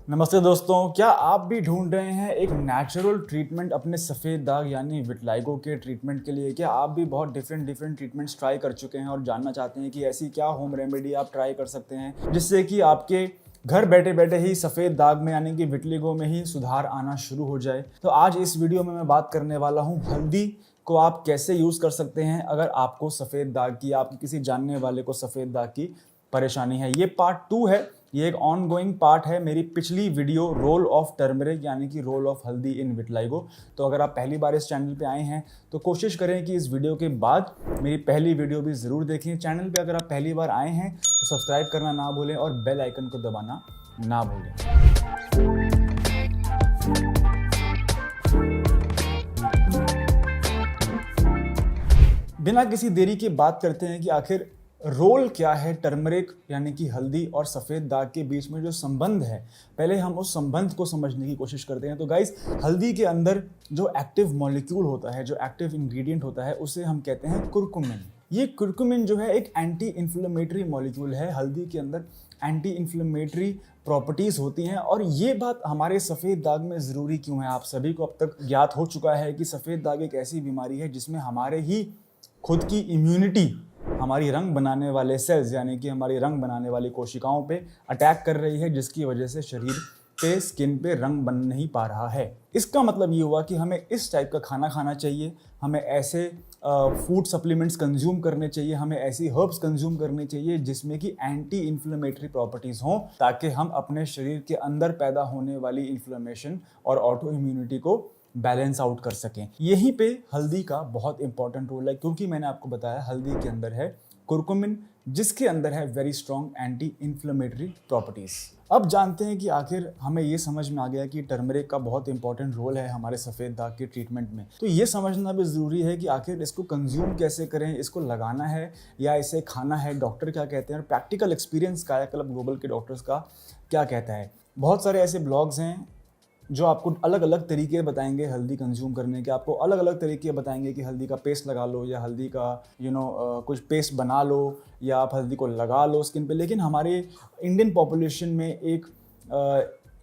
नमस्ते दोस्तों, क्या आप भी ढूंढ रहे हैं एक नेचुरल ट्रीटमेंट अपने सफ़ेद दाग यानी विटलाइगो के ट्रीटमेंट के लिए? क्या आप भी बहुत डिफरेंट ट्रीटमेंट्स ट्राई कर चुके हैं और जानना चाहते हैं कि ऐसी क्या होम रेमेडी आप ट्राई कर सकते हैं जिससे कि आपके घर बैठे बैठे ही सफ़ेद दाग में यानी कि विटलिगो में ही सुधार आना शुरू हो जाए? तो आज इस वीडियो में मैं बात करने वाला हूँ हल्दी को आप कैसे यूज़ कर सकते हैं अगर आपको सफ़ेद दाग की, आपके किसी जानने वाले को सफ़ेद दाग की परेशानी है। ये पार्ट 2 है, ये एक ऑन गोइंग पार्ट है मेरी पिछली वीडियो रोल ऑफ टर्मरिक यानी कि रोल ऑफ हल्दी इन विटलाइगो। तो अगर आप पहली बार इस चैनल पे आए हैं तो कोशिश करें कि इस वीडियो के बाद मेरी पहली वीडियो भी ज़रूर देखें। चैनल पे अगर आप पहली बार आए हैं तो सब्सक्राइब करना ना भूलें और बेल आइकन को दबाना ना भूलें। बिना किसी देरी के बात करते हैं कि आखिर रोल क्या है टर्मरिक यानी कि हल्दी और सफ़ेद दाग के बीच में जो संबंध है। पहले हम उस संबंध को समझने की कोशिश करते हैं। तो गाइस, हल्दी के अंदर जो एक्टिव मॉलिक्यूल होता है, जो एक्टिव इंग्रेडिएंट होता है, उसे हम कहते हैं कुरकुमिन। ये कुरकुमिन जो है एक एंटी इन्फ्लेमेटरी मॉलिक्यूल है। हल्दी के अंदर एंटी इन्फ्लेमेटरी प्रॉपर्टीज़ होती हैं और ये बात हमारे सफ़ेद दाग में ज़रूरी क्यों है? आप सभी को अब तक ज्ञात हो चुका है कि सफ़ेद दाग एक ऐसी बीमारी है जिसमें हमारे ही खुद की इम्यूनिटी हमारी रंग बनाने वाले सेल्स यानी कि हमारी रंग बनाने वाली कोशिकाओं पे अटैक कर रही है, जिसकी वजह से शरीर पे, स्किन पे रंग बन नहीं पा रहा है। इसका मतलब ये हुआ कि हमें इस टाइप का खाना खाना चाहिए, हमें ऐसे फूड सप्लीमेंट्स कंज्यूम करने चाहिए, हमें ऐसी हर्ब्स कंज्यूम करनी चाहिए जिसमें कि एंटी इन्फ्लेमेटरी प्रॉपर्टीज़ हों, ताकि हम अपने शरीर के अंदर पैदा होने वाली इन्फ्लेमेशन और ऑटो इम्यूनिटी को बैलेंस आउट कर सकें। यहीं पे हल्दी का बहुत इंपॉर्टेंट रोल है, क्योंकि मैंने आपको बताया हल्दी के अंदर है कुरकुमिन, जिसके अंदर है very strong anti inflammatory properties. अब जानते हैं कि आखिर हमें ये समझ में आ गया कि टर्मरिक का बहुत इंपॉर्टेंट रोल है हमारे सफ़ेद दाग के ट्रीटमेंट में। तो ये समझना भी ज़रूरी है कि आखिर इसको कंज्यूम कैसे करें, इसको लगाना है या इसे खाना है, डॉक्टर क्या कहते हैं और प्रैक्टिकल एक्सपीरियंस कायाकल्प ग्लोबल के डॉक्टर्स का क्या कहता है। बहुत सारे ऐसे ब्लॉग्स हैं जो आपको अलग अलग तरीके बताएंगे हल्दी कंज्यूम करने के, आपको अलग अलग तरीके बताएंगे कि हल्दी का पेस्ट लगा लो या हल्दी का कुछ पेस्ट बना लो या आप हल्दी को लगा लो स्किन पे। लेकिन हमारे इंडियन पॉपुलेशन में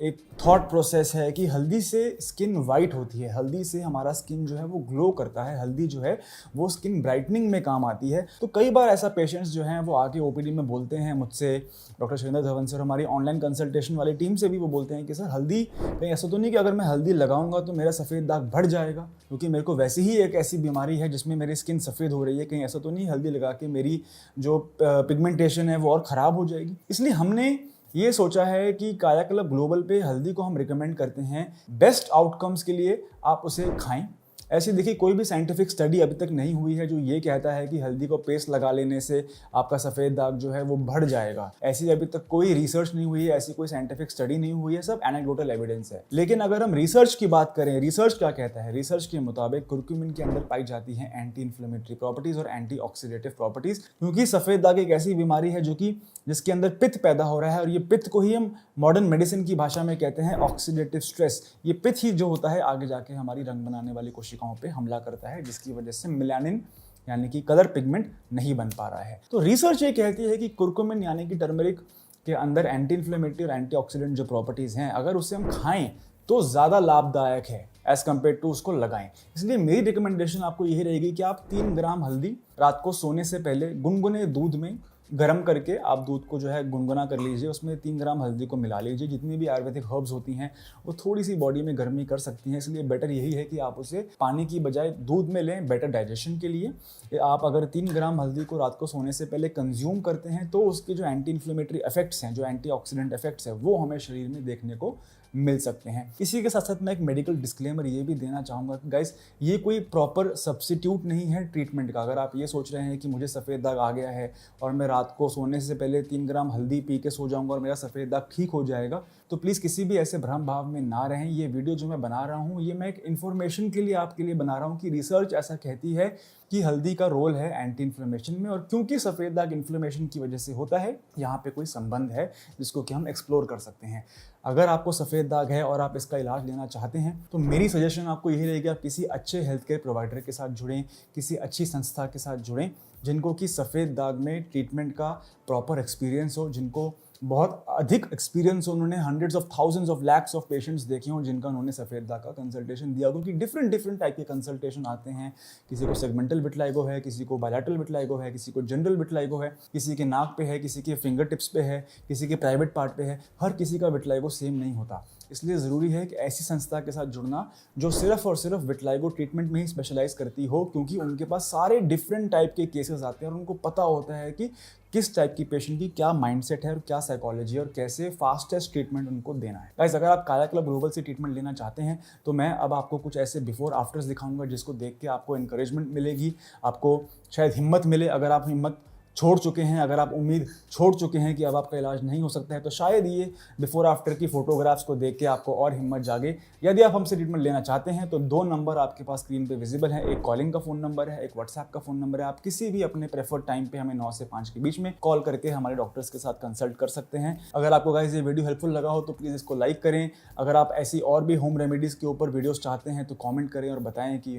एक थॉट प्रोसेस है कि हल्दी से स्किन वाइट होती है, हल्दी से हमारा स्किन जो है वो ग्लो करता है, हल्दी जो है वो स्किन ब्राइटनिंग में काम आती है। तो कई बार ऐसा पेशेंट्स जो हैं वो आके ओपीडी में बोलते हैं मुझसे, डॉक्टर सुरेंद्र धवन सर, हमारी ऑनलाइन कंसल्टेशन वाली टीम से भी वो बोलते हैं कि सर हल्दी कहीं ऐसा तो नहीं कि अगर मैं हल्दी लगाऊंगा तो मेरा सफ़ेद दाग बढ़ जाएगा, क्योंकि मेरे को वैसे ही एक ऐसी बीमारी है जिसमें मेरी स्किन सफ़ेद हो रही है, कहीं ऐसा तो नहीं हल्दी लगा के मेरी जो पिगमेंटेशन है वो और ख़राब हो जाएगी। इसलिए हमने ये सोचा है कि कायाकल्प ग्लोबल पे हल्दी को हम रिकमेंड करते हैं बेस्ट आउटकम्स के लिए, आप उसे खाएं। ऐसी देखिए कोई भी साइंटिफिक स्टडी अभी तक नहीं हुई है जो ये कहता है कि हल्दी को पेस्ट लगा लेने से आपका सफ़ेद दाग जो है वो बढ़ जाएगा। ऐसी अभी तक कोई रिसर्च नहीं हुई है, ऐसी कोई साइंटिफिक स्टडी नहीं हुई है, सब एनेक्डोटल एविडेंस है। लेकिन अगर हम रिसर्च की बात करें, रिसर्च क्या कहता है? रिसर्च के मुताबिक कुरकुमिन के अंदर पाई जाती है एंटी इन्फ्लेमेटरी प्रॉपर्टीज़ और एंटी ऑक्सीडेटिव प्रॉपर्टीज़, क्योंकि सफ़ेद दाग एक ऐसी बीमारी है जिसके अंदर पित्त पैदा हो रहा है और ये पित्त को ही हम मॉडर्न मेडिसिन की भाषा में कहते हैं ऑक्सीडेटिव स्ट्रेस। ये पित्त ही जो होता है आगे जाके हमारी रंग बनाने वाली कोशिकाओं पे हमला करता है, जिसकी वजह से मेलानिन यानी कि कलर पिगमेंट नहीं बन पा रहा है। तो रिसर्च ये कहती है कि कुरकुमिन यानी कि टर्मरिक के अंदर एंटी इन्फ्लेमेटरी और एंटीऑक्सीडेंट जो प्रॉपर्टीज़ हैं, अगर उसे हम खाएं तो ज़्यादा लाभदायक है एज़ कम्पेयर टू उसको लगाएं। इसलिए मेरी रिकमेंडेशन आपको यही रहेगी कि आप 3 ग्राम हल्दी रात को सोने से पहले गुनगुने दूध में गरम करके आप दूध को जो है गुनगुना कर लीजिए, उसमें 3 ग्राम हल्दी को मिला लीजिए। जितनी भी आयुर्वेदिक हर्ब्स होती हैं वो थोड़ी सी बॉडी में गर्मी कर सकती हैं, इसलिए बेटर यही है कि आप उसे पानी की बजाय दूध में लें, बेटर डाइजेशन के लिए। आप अगर 3 ग्राम हल्दी को रात को सोने से पहले कंज्यूम करते हैं तो उसके जो एंटी इन्फ्लेमेटरी इफेक्ट्स हैं, जो एंटीऑक्सीडेंट इफेक्ट्स हैं, वो हमें शरीर में देखने को मिल सकते हैं। इसी के साथ साथ मैं एक मेडिकल डिस्क्लेमर ये भी देना चाहूँगा कि गाइस, ये कोई प्रॉपर सब्स्टिट्यूट नहीं है ट्रीटमेंट का। अगर आप ये सोच रहे हैं कि मुझे सफ़ेद दाग आ गया है और मैं रात को सोने से पहले 3 ग्राम हल्दी पी के सो जाऊँगा और मेरा सफ़ेद दाग ठीक हो जाएगा, तो प्लीज़ किसी भी ऐसे भ्रम भाव में ना रहें। ये वीडियो जो मैं बना रहा हूँ ये मैं एक इन्फॉर्मेशन के लिए आपके लिए बना रहा हूँ कि रिसर्च ऐसा कहती है कि हल्दी का रोल है एंटी इन्फ्लेमेशन में, और क्योंकि सफ़ेद दाग इन्फ्लेमेशन की वजह से होता है, यहाँ पे कोई संबंध है जिसको कि हम एक्सप्लोर कर सकते हैं। अगर आपको सफ़ेद दाग है और आप इसका इलाज लेना चाहते हैं तो मेरी सजेशन आपको यही रहेगी, आप किसी अच्छे हेल्थ केयर प्रोवाइडर के साथ जुड़ें, किसी अच्छी संस्था के साथ जुड़ें जिनको कि सफ़ेद दाग में ट्रीटमेंट का प्रॉपर एक्सपीरियंस हो, जिनको बहुत अधिक एक्सपीरियंस हो, उन्होंने hundreds of thousands of lakhs of patients देखे हों जिनका उन्होंने सफ़ेद दाग का कंसल्टेशन दिया, क्योंकि डिफरेंट टाइप के कंसल्टेशन आते हैं। किसी को सेगमेंटल विटलाइगो है, किसी को बायलैटरल विटलाइगो है, किसी को जनरल विटलाइगो है, किसी के नाक पे है, किसी के फिंगर टिप्स पे है, किसी के प्राइवेट पार्ट पे है। हर किसी का विटलाइगो सेम नहीं होता, इसलिए ज़रूरी है कि ऐसी संस्था के साथ जुड़ना जो सिर्फ और सिर्फ विटलाइगो ट्रीटमेंट में ही स्पेशलाइज करती हो, क्योंकि उनके पास सारे डिफरेंट टाइप के केसेस आते हैं और उनको पता होता है कि किस टाइप की पेशेंट की क्या माइंडसेट है और क्या साइकोलॉजी है और कैसे फास्टेस्ट ट्रीटमेंट उनको देना है। गाइस, अगर आप काया क्लब ग्लोबल से ट्रीटमेंट लेना चाहते हैं तो मैं अब आपको कुछ ऐसे बिफोर आफ्टर्स दिखाऊंगा जिसको देख के आपको इंकरेजमेंट मिलेगी, आपको शायद हिम्मत मिले। अगर आप हिम्मत छोड़ चुके हैं, अगर आप उम्मीद छोड़ चुके हैं कि अब आपका इलाज नहीं हो सकता है, तो शायद ये बिफोर आफ्टर की फोटोग्राफ्स को देख के आपको और हिम्मत जागे। यदि आप हमसे ट्रीटमेंट लेना चाहते हैं तो 2 नंबर आपके पास स्क्रीन पे विजिबल है। एक कॉलिंग का फ़ोन नंबर है, एक व्हाट्सएप का फ़ोन नंबर है। आप किसी भी अपने प्रेफर्ड टाइम पे हमें 9 से 5 के बीच में कॉल करके हमारे डॉक्टर्स के साथ कंसल्ट कर सकते हैं। अगर आपको गाइस ये वीडियो हेल्पफुल लगा हो तो प्लीज़ इसको लाइक करें। अगर आप ऐसी और भी होम रेमेडीज़ के ऊपर वीडियोज़ चाहते हैं तो कॉमेंट करें और बताएं कि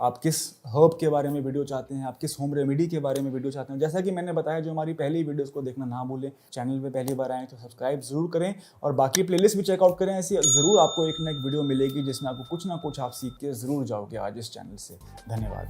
आप किस हर्ब के बारे में वीडियो चाहते हैं, आप किस होम रेमेडी के बारे में वीडियो चाहते हैं। जैसा कि मैंने बताया, जो हमारी पहली वीडियोस को देखना ना भूलें। चैनल पे पहली बार आए तो सब्सक्राइब जरूर करें और बाकी प्लेलिस्ट भी चेकआउट करें। ऐसी जरूर आपको एक ना एक वीडियो मिलेगी जिसमें आपको कुछ ना कुछ आप सीख के जरूर जाओगे आज इस चैनल से। धन्यवाद।